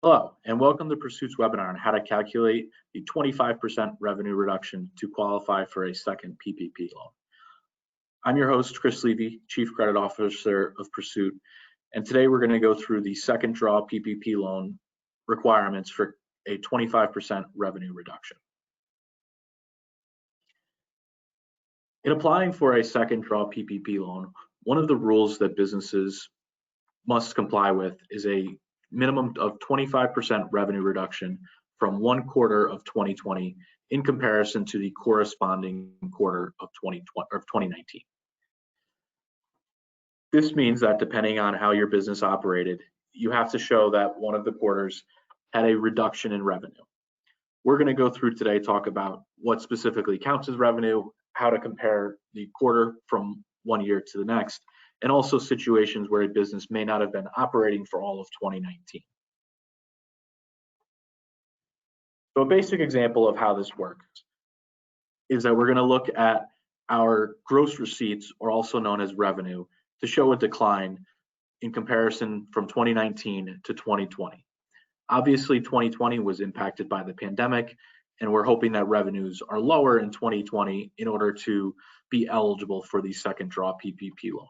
Hello, and welcome to Pursuit's webinar on how to calculate the 25% revenue reduction to qualify for a second PPP loan. I'm your host, Chris Levy, Chief Credit Officer of Pursuit, and today we're going to go through the second draw PPP loan requirements for a 25% revenue reduction. In applying for a second draw PPP loan, one of the rules that businesses must comply with is a minimum of 25% revenue reduction from one quarter of 2020 in comparison to the corresponding quarter of 2019. This means that depending on how your business operated, you have to show that one of the quarters had a reduction in revenue. We're going to go through today, talk about what specifically counts as revenue, how to compare the quarter from one year to the next, and also situations where a business may not have been operating for all of 2019. So a basic example of how this works is that we're going to look at our gross receipts, or also known as revenue, to show a decline in comparison from 2019 to 2020. Obviously, 2020 was impacted by the pandemic, and we're hoping that revenues are lower in 2020 in order to be eligible for the second draw PPP loan.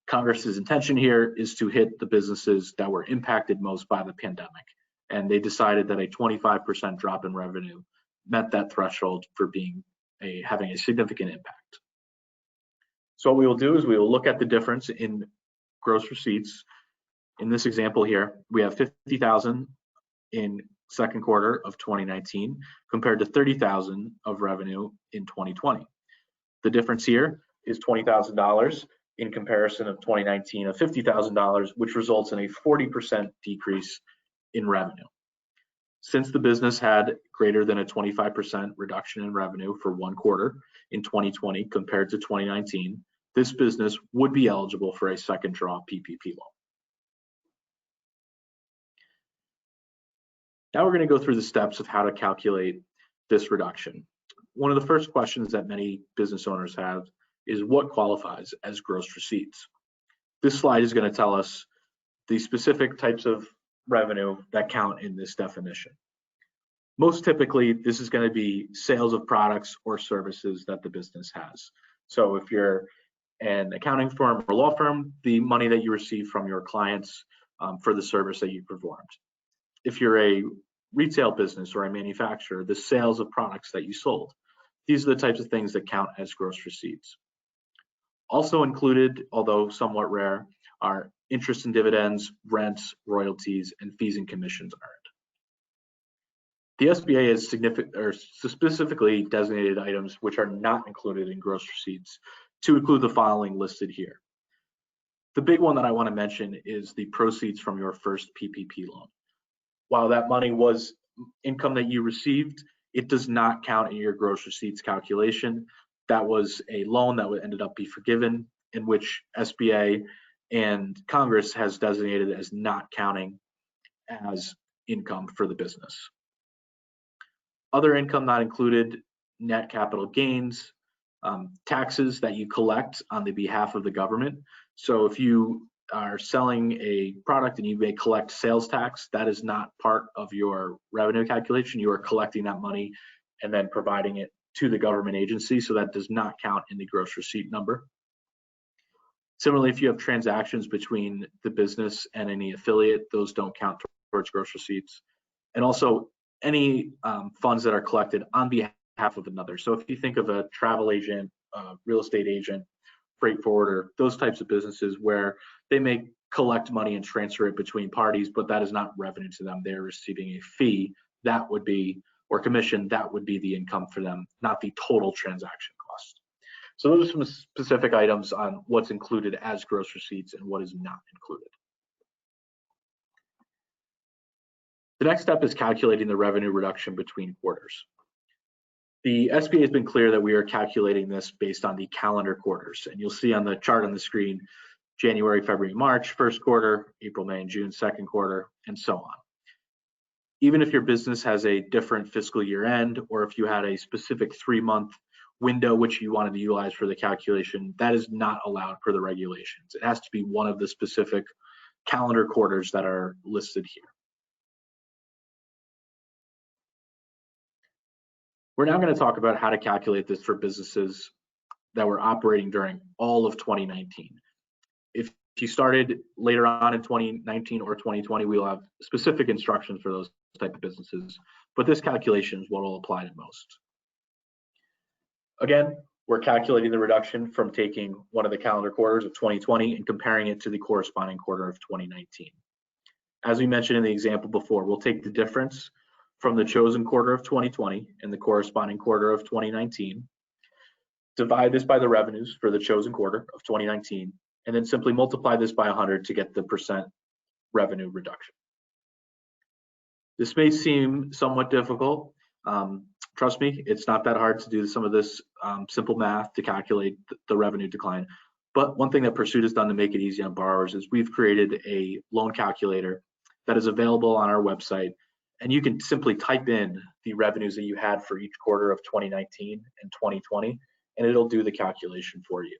Congress's intention here is to hit the businesses that were impacted most by the pandemic, and they decided that a 25% drop in revenue met that threshold for having a significant impact. So what we will do is we will look at the difference in gross receipts. In this example here, we have $50,000 in second quarter of 2019 compared to $30,000 of revenue in 2020. The difference here is $20,000 in comparison of 2019 of $50,000, which results in a 40% decrease in revenue. Since the business had greater than a 25% reduction in revenue for one quarter in 2020 compared to 2019, this business would be eligible for a second draw PPP loan. Now we're going to go through the steps of how to calculate this reduction. One of the first questions that many business owners have is what qualifies as gross receipts. This slide is going to tell us the specific types of revenue that count in this definition. Most typically, this is going to be sales of products or services that the business has. So if you're an accounting firm or law firm, the money that you receive from your clients for the service that you performed. If you're a retail business or a manufacturer, the sales of products that you sold. These are the types of things that count as gross receipts. Also included, although somewhat rare, are interest and dividends, rents, royalties, and fees and commissions earned. The SBA has specifically designated items which are not included in gross receipts to include the following listed here. The big one that I want to mention is the proceeds from your first PPP loan. While that money was income that you received, it does not count in your gross receipts calculation. That was a loan that ended up being forgiven, in which SBA and Congress has designated as not counting as income for the business. Other income not included: net capital gains, taxes that you collect on the behalf of the government. So if you are selling a product and you may collect sales tax, that is not part of your revenue calculation. You are collecting that money and then providing it to the government agency, so that does not count in the gross receipt number. Similarly, if you have transactions between the business and any affiliate, those don't count towards gross receipts. And also any funds that are collected on behalf of another. So if you think of a travel agent, real estate agent, freight forwarder, those types of businesses where they may collect money and transfer it between parties, but that is not revenue to them. They're receiving a fee, that would be, or commission, that would be the income for them, not the total transaction cost. So those are some specific items on what's included as gross receipts and what is not included. The next step is calculating the revenue reduction between quarters. The SBA has been clear that we are calculating this based on the calendar quarters, and you'll see on the chart on the screen, January, February, March, first quarter, April, May, and June, second quarter, and so on. Even if your business has a different fiscal year end, or if you had a specific 3-month window which you wanted to utilize for the calculation, that is not allowed per the regulations. It has to be one of the specific calendar quarters that are listed here. We're now going to talk about how to calculate this for businesses that were operating during all of 2019. If you started later on in 2019 or 2020, we'll have specific instructions for those type of businesses, but this calculation is what will apply to most. Again, we're calculating the reduction from taking one of the calendar quarters of 2020 and comparing it to the corresponding quarter of 2019. As we mentioned in the example before, we'll take the difference from the chosen quarter of 2020 and the corresponding quarter of 2019, divide this by the revenues for the chosen quarter of 2019, and then simply multiply this by 100 to get the percent revenue reduction. This may seem somewhat difficult. Trust me, it's not that hard to do some of this simple math to calculate the revenue decline. But one thing that Pursuit has done to make it easy on borrowers is we've created a loan calculator that is available on our website, and you can simply type in the revenues that you had for each quarter of 2019 and 2020, and it'll do the calculation for you.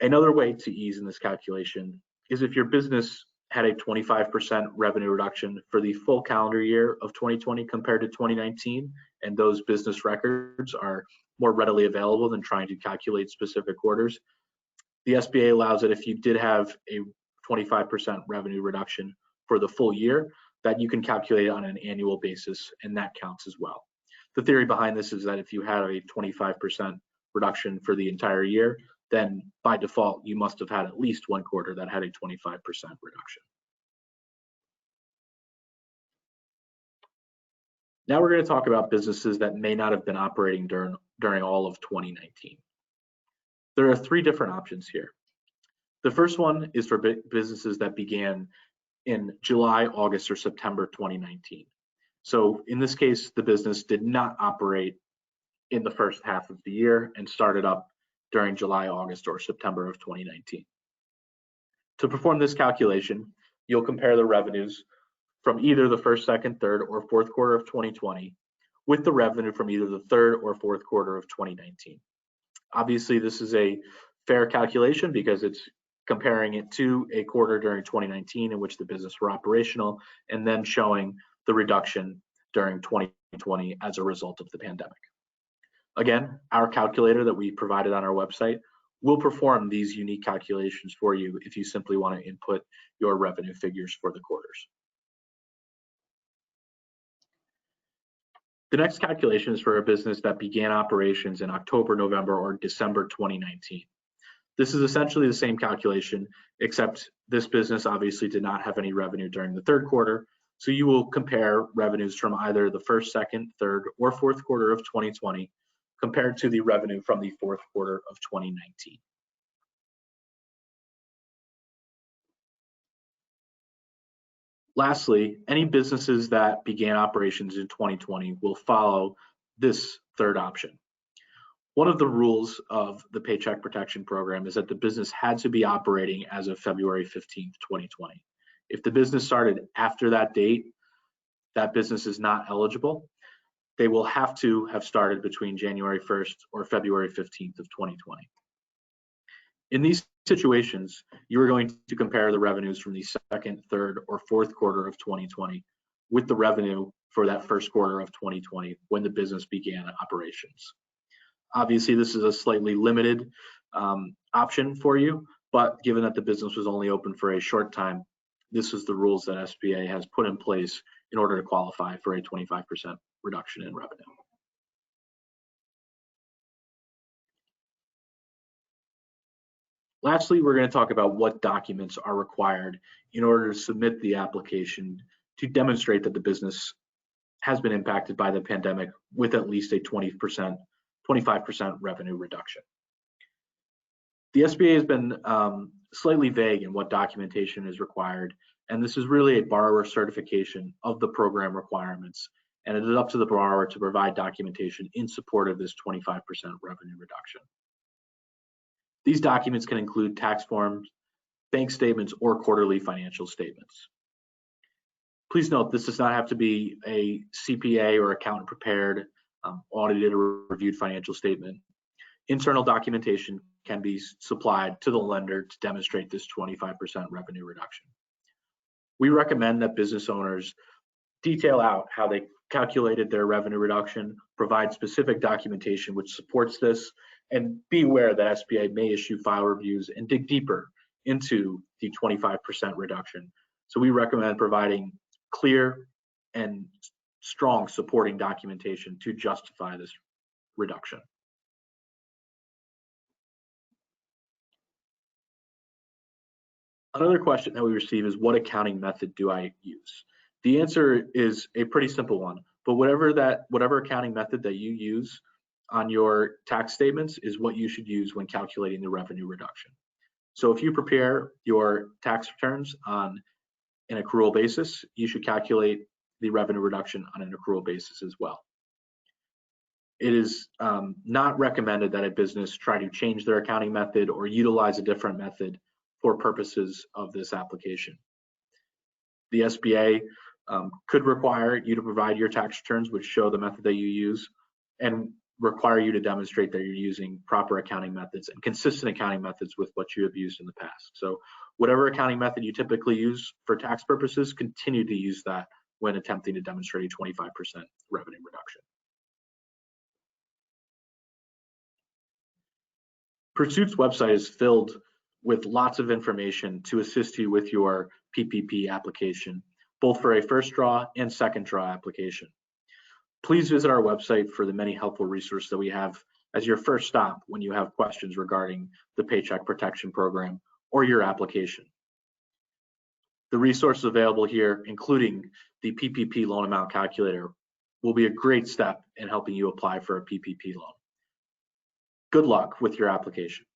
Another way to ease in this calculation is if your business had a 25% revenue reduction for the full calendar year of 2020 compared to 2019, and those business records are more readily available than trying to calculate specific quarters. The SBA allows that if you did have a 25% revenue reduction for the full year, that you can calculate on an annual basis, and that counts as well. The theory behind this is that if you had a 25% reduction for the entire year, then by default, you must have had at least one quarter that had a 25% reduction. Now we're going to talk about businesses that may not have been operating during all of 2019. There are three different options here. The first one is for businesses that began in July, August, or September 2019. So in this case, the business did not operate in the first half of the year and started up during July, August, or September of 2019. To perform this calculation, you'll compare the revenues from either the first, second, third, or fourth quarter of 2020 with the revenue from either the third or fourth quarter of 2019. Obviously, this is a fair calculation because it's comparing it to a quarter during 2019 in which the business were operational, and then showing the reduction during 2020 as a result of the pandemic. Again, our calculator that we provided on our website will perform these unique calculations for you if you simply want to input your revenue figures for the quarters. The next calculation is for a business that began operations in October, November, or December 2019. This is essentially the same calculation, except this business obviously did not have any revenue during the third quarter. So you will compare revenues from either the first, second, third, or fourth quarter of 2020 compared to the revenue from the fourth quarter of 2019. Lastly, any businesses that began operations in 2020 will follow this third option. One of the rules of the Paycheck Protection Program is that the business had to be operating as of February 15th, 2020. If the business started after that date, that business is not eligible. They will have to have started between January 1st or February 15th of 2020. In these situations, you are going to compare the revenues from the second, third, or fourth quarter of 2020 with the revenue for that first quarter of 2020 when the business began operations. Obviously, this is a slightly limited option for you, but given that the business was only open for a short time, this is the rules that SBA has put in place in order to qualify for a 25% reduction in revenue. Lastly, we're going to talk about what documents are required in order to submit the application to demonstrate that the business has been impacted by the pandemic with at least a 25% revenue reduction. The SBA has been slightly vague in what documentation is required, and this is really a borrower certification of the program requirements, and it is up to the borrower to provide documentation in support of this 25% revenue reduction. These documents can include tax forms, bank statements, or quarterly financial statements. Please note, this does not have to be a CPA or accountant prepared, audited or reviewed financial statement. Internal documentation can be supplied to the lender to demonstrate this 25% revenue reduction. We recommend that business owners detail out how they calculated their revenue reduction, provide specific documentation which supports this, and be aware that SBA may issue file reviews and dig deeper into the 25% reduction. So we recommend providing clear and strong supporting documentation to justify this reduction. Another question that we receive is, what accounting method do I use? The answer is a pretty simple one, but whatever accounting method that you use on your tax statements is what you should use when calculating the revenue reduction. So if you prepare your tax returns on an accrual basis, you should calculate the revenue reduction on an accrual basis as well. It is not recommended that a business try to change their accounting method or utilize a different method for purposes of this application. The SBA could require you to provide your tax returns which show the method that you use, and require you to demonstrate that you're using proper accounting methods and consistent accounting methods with what you have used in the past. So whatever accounting method you typically use for tax purposes, continue to use that when attempting to demonstrate a 25% revenue reduction. Pursuit's website is filled with lots of information to assist you with your PPP application, both for a first draw and second draw application. Please visit our website for the many helpful resources that we have as your first stop when you have questions regarding the Paycheck Protection Program or your application. The resources available here, including the PPP loan amount calculator, will be a great step in helping you apply for a PPP loan. Good luck with your application.